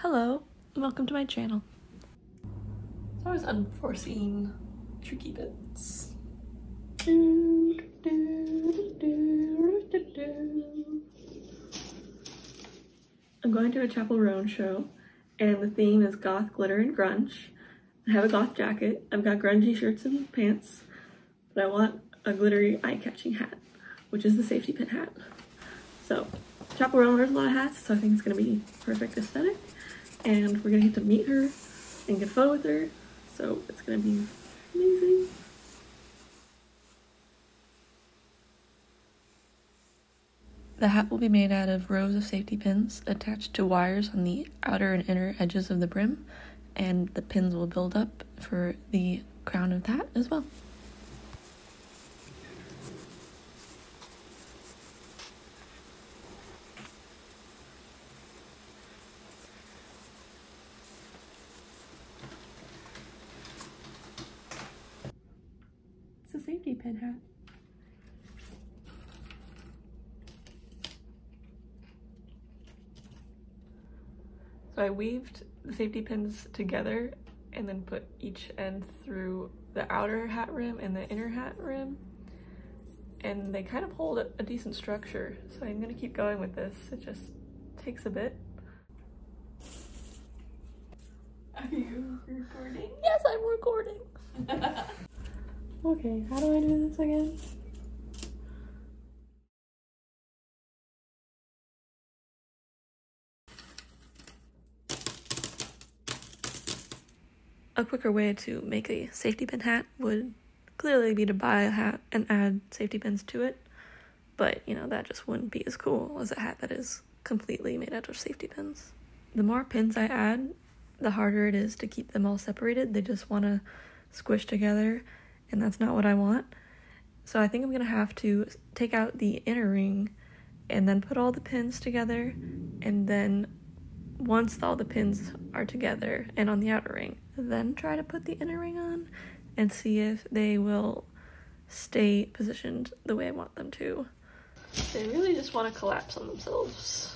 Hello, and welcome to my channel. It's always unforeseen tricky bits. I'm going to a Chappell Roan show, and the theme is goth, glitter, and grunge. I have a goth jacket, I've got grungy shirts and pants, but I want a glittery eye-catching hat, which is the safety pin hat. So Chappell Roan wears a lot of hats, so I think it's gonna be perfect aesthetic. And we're gonna get to meet her and get a photo with her, so it's gonna be amazing. The hat will be made out of rows of safety pins attached to wires on the outer and inner edges of the brim, and the pins will build up for the crown of the hat as well. It's a safety pin hat. So I weaved the safety pins together and then put each end through the outer hat rim and the inner hat rim. And they kind of hold a decent structure. So I'm gonna keep going with this. It just takes a bit. Are you recording? Yes, I'm recording. Okay, how do I do this again? A quicker way to make a safety pin hat would clearly be to buy a hat and add safety pins to it, but you know, that just wouldn't be as cool as a hat that is completely made out of safety pins. The more pins I add, the harder it is to keep them all separated. They just want to squish together, and that's not what I want. So I think I'm gonna have to take out the inner ring and then put all the pins together, and then once all the pins are together and on the outer ring, then try to put the inner ring on and see if they will stay positioned the way I want them to. They really just want to collapse on themselves.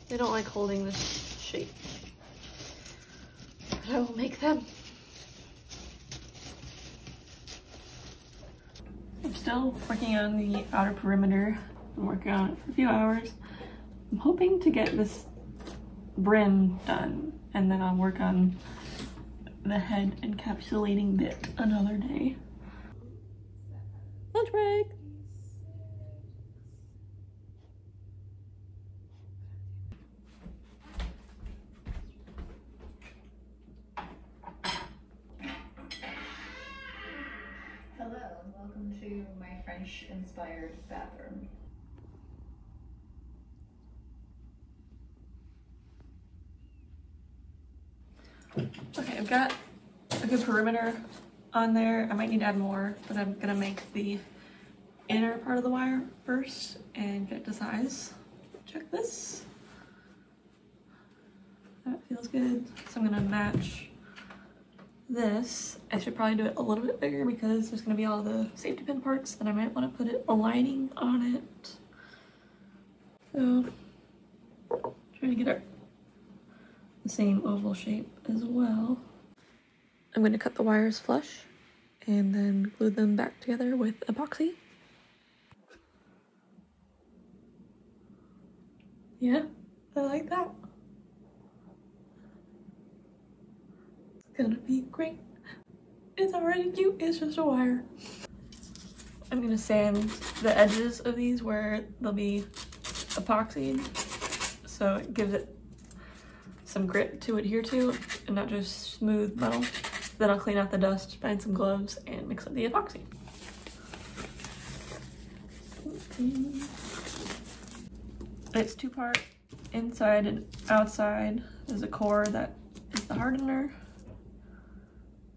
They don't like holding this shape. But I will make them. I'm still working on the outer perimeter. I'm working on it for a few hours. I'm hoping to get this brim done, and then I'll work on the head encapsulating bit another day. Lunch break! Hello, and welcome to my French-inspired bathroom. Okay, I've got a good perimeter on there. I might need to add more, but I'm gonna make the inner part of the wire first and get it to size. Check this. That feels good. So I'm gonna match this. I should probably do it a little bit bigger because there's gonna be all the safety pin parts that I might want to put a lining on it. So trying to get it the same oval shape as well. I'm going to cut the wires flush and then glue them back together with epoxy. Yeah, I like that. It's gonna be great. It's already cute, it's just a wire. I'm gonna sand the edges of these where they'll be epoxied, so it gives it some grit to adhere to and not just smooth metal. Then I'll clean out the dust, find some gloves, and mix up the epoxy. It's two-part, inside and outside. There's a core that is the hardener,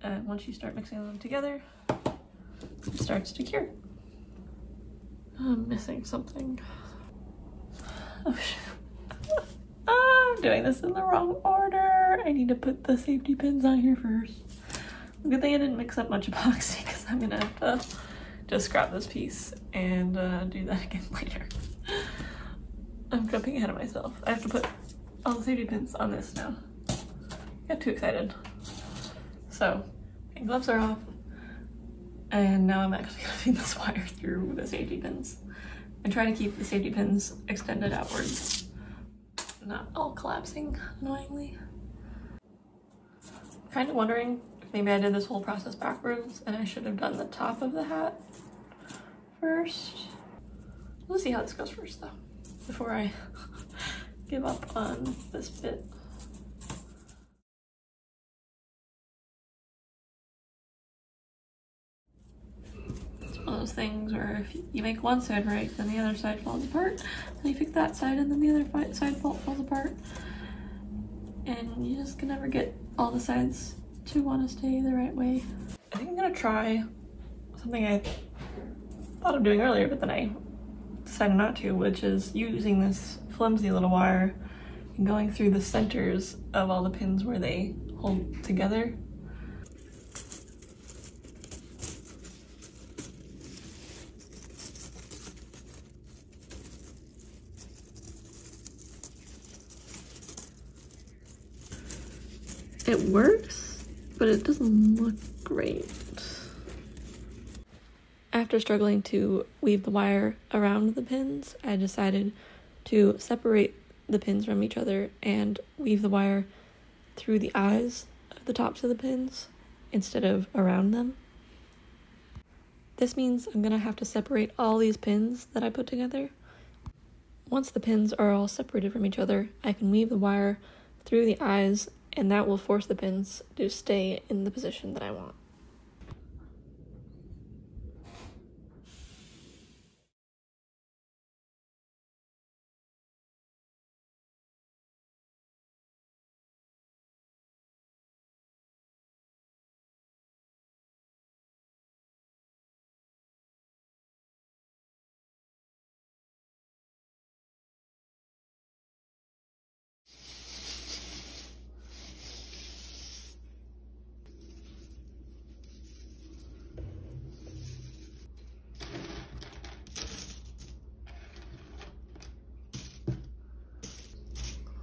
and once you start mixing them together, it starts to cure. I'm missing something. Oh shit. I'm doing this in the wrong order. I need to put the safety pins on here first. Good thing I didn't mix up much epoxy because I'm gonna have to just scrap this piece and do that again later. I'm jumping ahead of myself. I have to put all the safety pins on this now. got too excited. So, my gloves are off, and now I'm actually gonna feed this wire through the safety pins and try to keep the safety pins extended outwards, not all collapsing annoyingly. I'm kind of wondering if maybe I did this whole process backwards and I should have done the top of the hat first. We'll see how this goes first though, before I give up on this bit. One of those things where if you make one side right, then the other side falls apart. Then you pick that side, and then the other side falls apart. And you just can never get all the sides to want to stay the right way. I think I'm gonna try something I thought of doing earlier, but then I decided not to, which is using this flimsy little wire and going through the centers of all the pins where they hold together. It works, but it doesn't look great. After struggling to weave the wire around the pins, I decided to separate the pins from each other and weave the wire through the eyes of the tops of the pins instead of around them. This means I'm gonna have to separate all these pins that I put together. Once the pins are all separated from each other, I can weave the wire through the eyes, and that will force the pins to stay in the position that I want.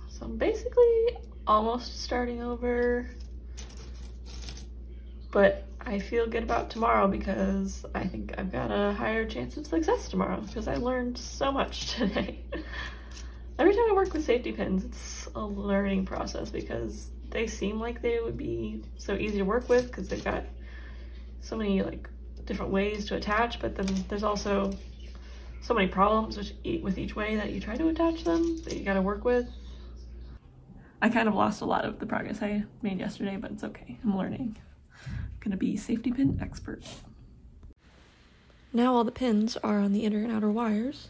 So I'm basically almost starting over, but I feel good about tomorrow because I think I've got a higher chance of success tomorrow because I learned so much today. Every time I work with safety pins, it's a learning process because they seem like they would be so easy to work with because they've got so many like different ways to attach, but then there's also so many problems with each way that you try to attach them that you gotta work with. I kind of lost a lot of the progress I made yesterday, but it's okay. I'm learning. I'm gonna be safety pin expert. Now all the pins are on the inner and outer wires,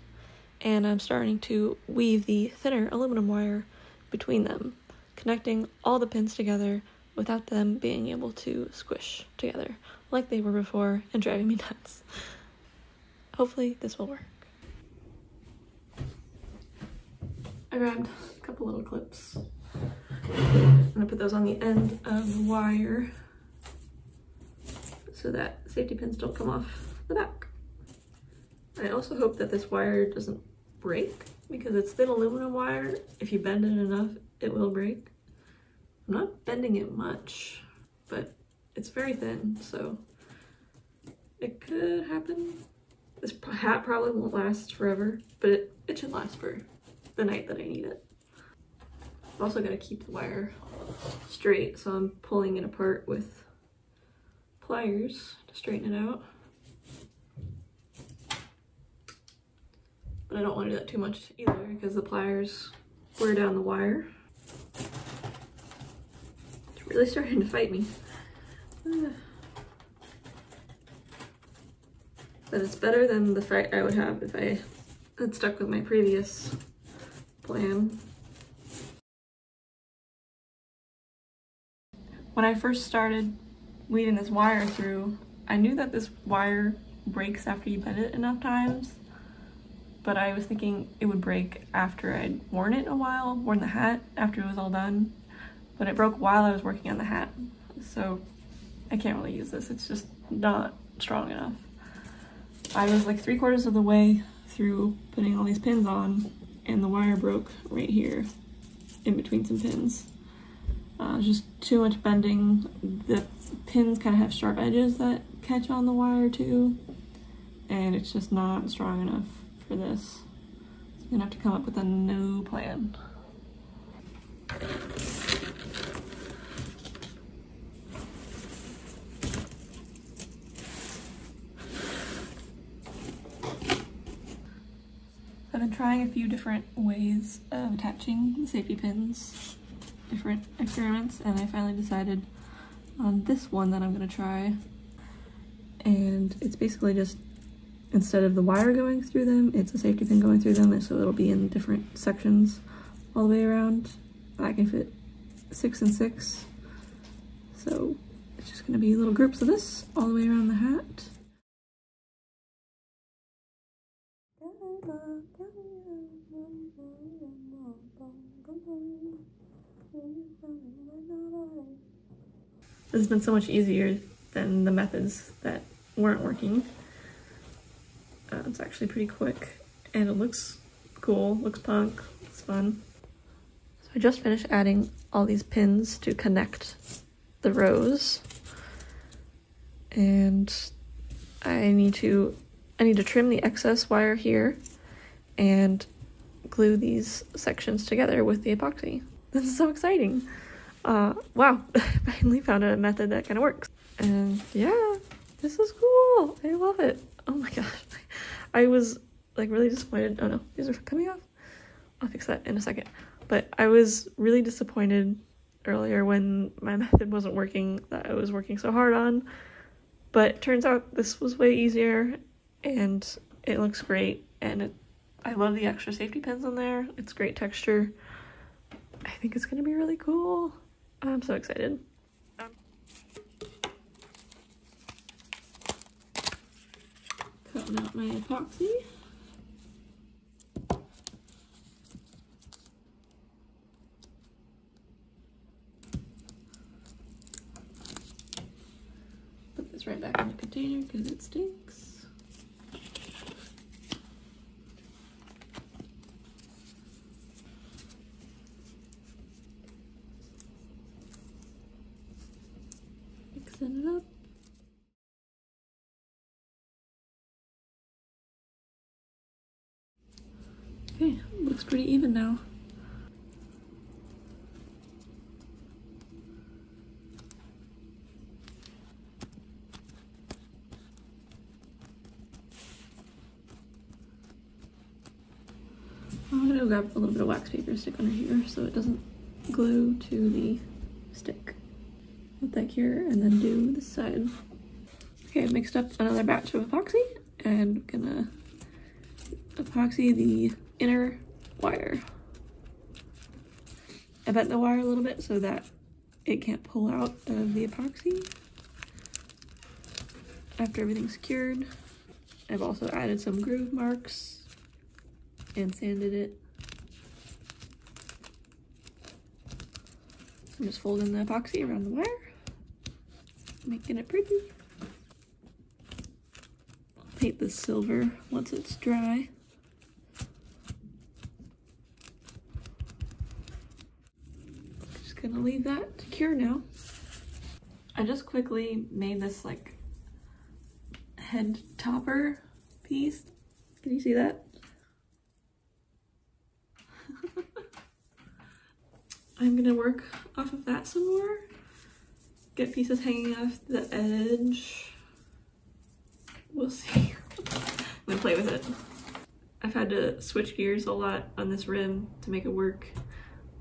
and I'm starting to weave the thinner aluminum wire between them, connecting all the pins together without them being able to squish together like they were before and driving me nuts. Hopefully this will work. I grabbed a couple little clips. I'm gonna put those on the end of the wire so that safety pins don't come off the back. I also hope that this wire doesn't break because it's thin aluminum wire. If you bend it enough, it will break. I'm not bending it much, but it's very thin, so it could happen. This hat probably won't last forever, but it should last for the night that I need it. I've also got to keep the wire straight, so I'm pulling it apart with pliers to straighten it out. But I don't want to do that too much either because the pliers wear down the wire. It's really starting to fight me. But it's better than the fight I would have if I had stuck with my previous plan. When I first started weaving this wire through, I knew that this wire breaks after you bend it enough times, but I was thinking it would break after I'd worn it a while, worn the hat after it was all done, but it broke while I was working on the hat, so I can't really use this. It's just not strong enough. I was like 3/4 of the way through putting all these pins on, and the wire broke right here in between some pins. Just too much bending. The pins kind of have sharp edges that catch on the wire too, and it's just not strong enough for this. So I'm gonna have to come up with a new plan. I've been trying a few different ways of attaching the safety pins, different experiments, and I finally decided on this one that I'm gonna try. And it's basically just, instead of the wire going through them, it's a safety pin going through them, and so it'll be in different sections all the way around. I can fit 6 and 6, so it's just gonna be little groups of this all the way around the hat. This has been so much easier than the methods that weren't working. It's actually pretty quick, and it looks cool, looks punk, it's fun. So I just finished adding all these pins to connect the rows, and I need to trim the excess wire here and glue these sections together with the epoxy. This is so exciting. Wow, I finally found a method that kind of works. And yeah, this is cool. I love it. Oh my gosh. I was like really disappointed. Oh no, these are coming off. I'll fix that in a second. But I was really disappointed earlier when my method wasn't working, that I was working so hard on. But it turns out this was way easier, and it looks great, and I love the extra safety pins on there. It's great texture. I think it's gonna be really cool. I'm so excited. Cutting out my epoxy. Put this right back in the container because it stinks. Mixing it up. Okay, looks pretty even now. I'm gonna grab a little bit of wax paper, stick under here so it doesn't glue to the stick. Put that here and then do this side. Okay, I mixed up another batch of epoxy and I'm gonna epoxy the inner wire. I bent the wire a little bit so that it can't pull out of the epoxy after everything's secured. I've also added some groove marks and sanded it. I'm just folding the epoxy around the wire, making it pretty. I'll paint this silver once it's dry. Just gonna leave that to cure now. I just quickly made this like head topper piece. Can you see that? I'm gonna work off of that some more. Get pieces hanging off the edge. We'll see. I'm gonna play with it. I've had to switch gears a lot on this rim to make it work,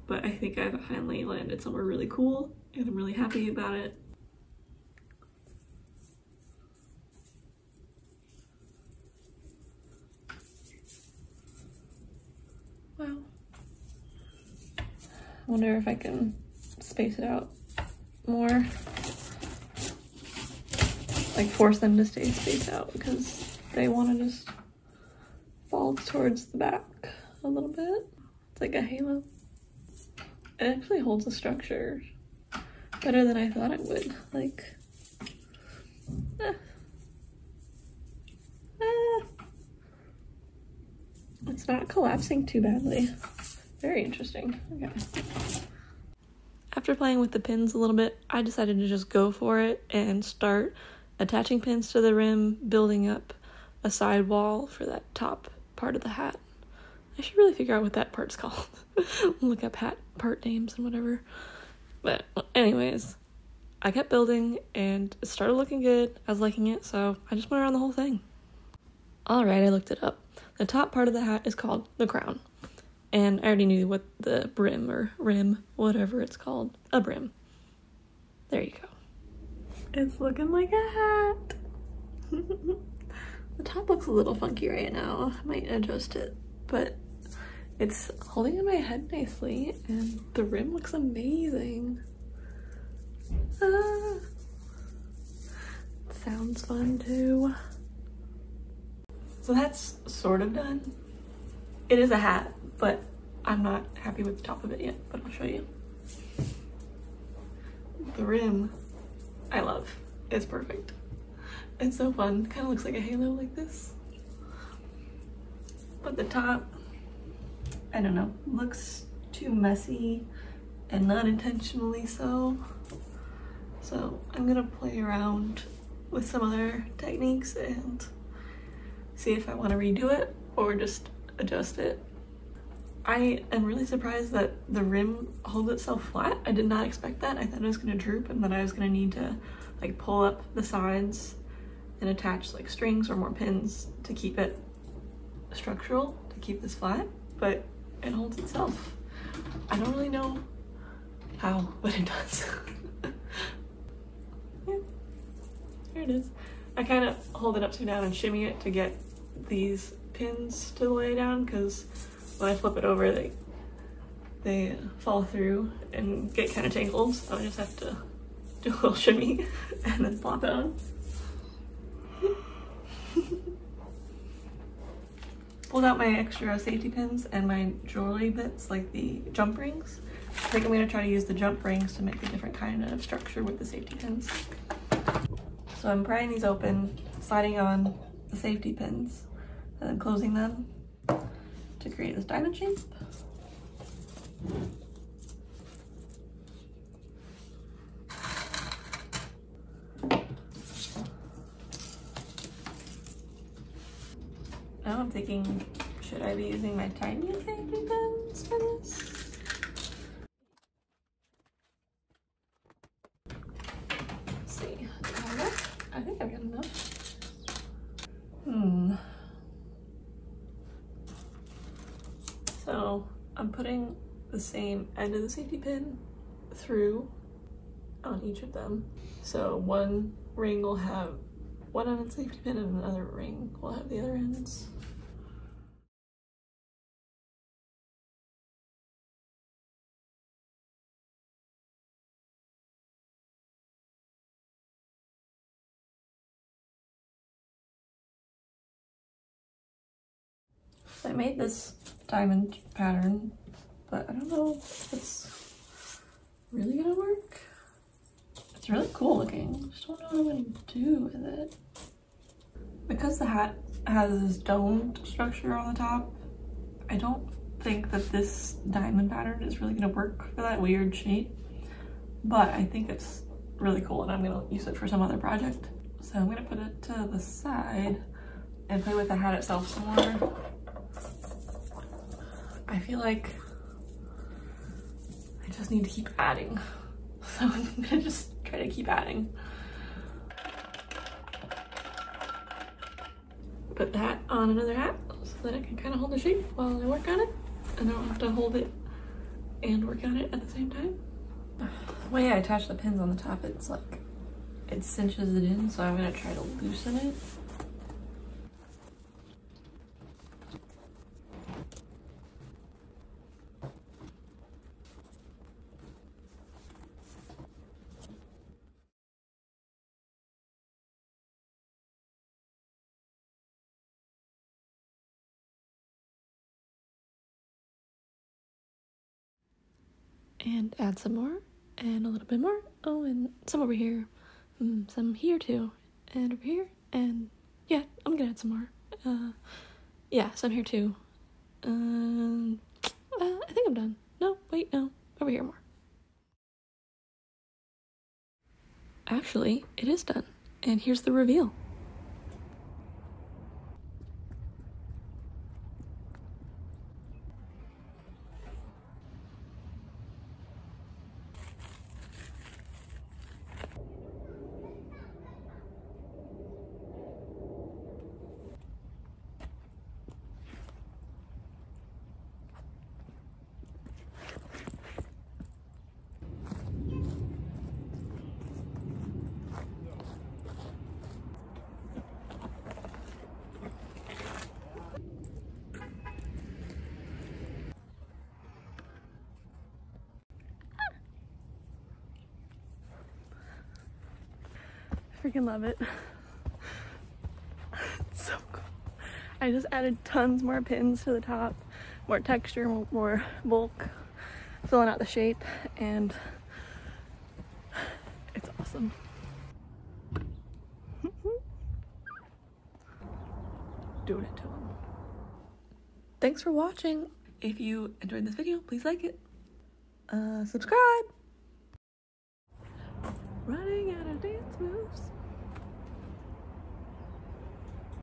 but I think I've finally landed somewhere really cool and I'm really happy about it. Wow. I wonder if I can space it out more. Like force them to stay spaced out because they want to just fall towards the back a little bit. It's like a halo. It actually holds the structure better than I thought it would. Like, it's not collapsing too badly. Very interesting. Okay. after playing with the pins a little bit, I decided to just go for it and start attaching pins to the rim, building up a side wall for that top part of the hat. I should really figure out what that part's called. Look up hat part names and whatever. But anyways, I kept building and it started looking good. I was liking it, so I just went around the whole thing. Alright, I looked it up. The top part of the hat is called the crown. And I already knew what the brim or rim, whatever it's called, a brim. There you go. It's looking like a hat. The top looks a little funky right now. I might adjust it, but it's holding in my head nicely and the rim looks amazing. Ah, sounds fun too. So that's sort of done. It is a hat, but I'm not happy with the top of it yet, but I'll show you. The rim, I love. It's perfect. It's so fun. Kind of looks like a halo like this. But the top, I don't know, looks too messy and not intentionally so. So I'm gonna play around with some other techniques and see if I want to redo it or just adjust it. I am really surprised that the rim holds itself flat. I did not expect that. I thought it was gonna droop and that I was gonna need to like pull up the sides and attach like strings or more pins to keep it structural, to keep this flat, but it holds itself. I don't really know how, but it does. Yeah, here it is. I kind of hold it upside down and shimmy it to get these pins to lay down, because when I flip it over they fall through and get kind of tangled, so I just have to do a little shimmy and then plop it on. Pulled out my extra safety pins and my jewelry bits, like the jump rings. I think I'm going to try to use the jump rings to make a different kind of structure with the safety pins. So I'm prying these open, sliding on the safety pins, and then closing them to create this diamond shape. Now I'm thinking, should I be using my tiny safety pins for this? Let's see, do I have enough? I think I've got enough. So I'm putting the same end of the safety pin through on each of them. So one ring will have one end of the safety pin and another ring will have the other ends. So I made this diamond pattern, but I don't know if it's really gonna work. It's really cool looking. I just don't know what I'm gonna do with it. Because the hat has this domed structure on the top, I don't think that this diamond pattern is really gonna work for that weird shape, but I think it's really cool and I'm gonna use it for some other project. So I'm gonna put it to the side and play with the hat itself some more. I feel like I just need to keep adding. So I'm gonna just try to keep adding. Put the hat on another hat so that I can kind of hold the shape while I work on it. And I don't have to hold it and work on it at the same time. The way I attach the pins on the top, it's like, it cinches it in, so I'm gonna try to loosen it. And add some more, and a little bit more. Oh, and some over here, some here too, and over here, and yeah, I'm gonna add some more. Yeah, some here too. I think I'm done. No, wait, no, over here more. actually, it is done. And here's the reveal. Freaking love it. It's so cool. I just added tons more pins to the top, more texture, more bulk, filling out the shape, and it's awesome. Doing it to them. Thanks for watching. If you enjoyed this video, please like it. Subscribe. Running out of dance moves.